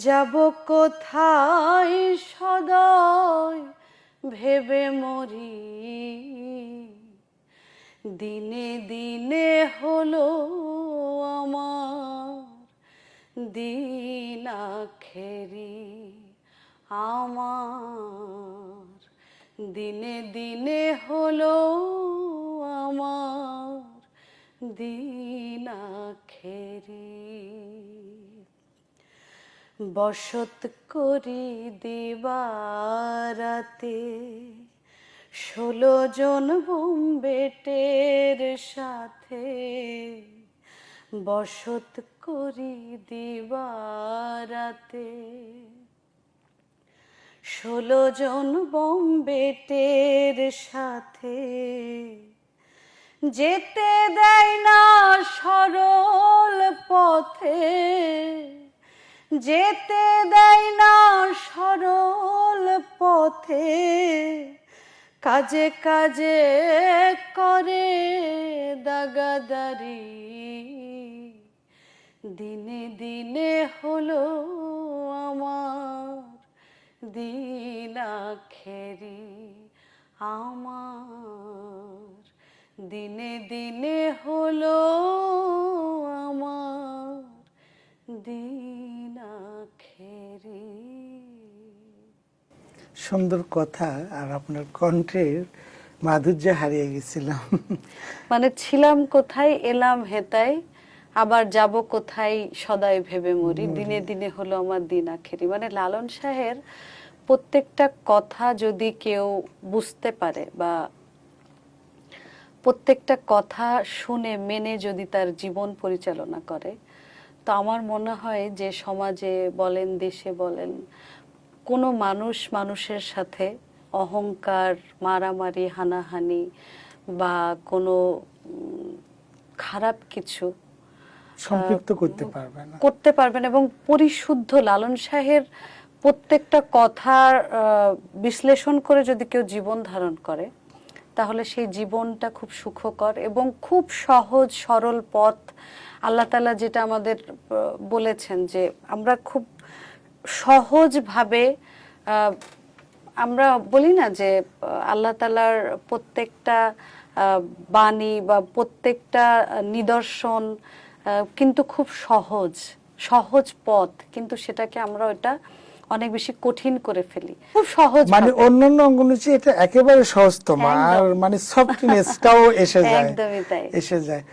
যাব কোথায় সদয় ভেবে মরি, দিনে দিনে হলো আমার দিন আখেরি, আমার দিনে দিনে হলো আমার দিন আখেরি। বসত করি দিবারাতে 16 জন বোম্বেটের সাথে, বসত করি দিবারাতে 16 জন বোম্বেটের সাথে, যেতে দেয় না সরল পথে, যেতে দেয় না সরল পথে, কাজে কাজে করে দাগাদারি, দিনে দিনে হলো আমার দিন আখেরি, আমার দিনে দিনে হলো আমার দিন আখেরি। সুন্দর কথা, আর আপনার কণ্ঠের মাধুর্য হারিয়ে গেছিলাম। মানে ছিলাম কোথায় এলাম হেতাই, আবার যাব কোথায় সদাই ভেবে মরি, দিনে দিনে হলো আমার দিন আখেরি। মানে লালন শাহের প্রত্যেকটা কথা যদি কেউ বুঝতে পারে বা প্রত্যেকটা কথা শুনে মেনে যদি তার জীবন পরিচালনা করে, তো আমার মনে হয় যে সমাজে বলেন দেশে বলেন কোনো মানুষ মানুষের সাথে অহংকার, মারামারি, হানাহানি বা কোনো খারাপ কিছু সম্পৃক্ত করতে পারবে না, করতে পারবেন। এবং পরিশুদ্ধ লালন শাহের প্রত্যেকটা কথার বিশ্লেষণ করে যদি কেউ জীবন ধারণ করে, তাহলে সেই জীবনটা খুব সুখকর এবং খুব সহজ সরল পথ। আল্লাহ তাআলা যেটা আমাদের বলেছেন যে আমরা খুব সহজভাবে, আমরা বলি না যে আল্লাহ তাআলার প্রত্যেকটা বাণী বা প্রত্যেকটা নিদর্শন কিন্তু খুব সহজ সহজ পথ, কিন্তু সেটাকে আমরা ওটা অনেক বেশি কঠিন করে ফেলি। খুব সহজ মানে অন্যান্য অঙ্গনের চেয়ে এটা একেবারে সহজতম, আর মানে সফটনেসটাও এসে যায়, একদমই তাই এসে যায়।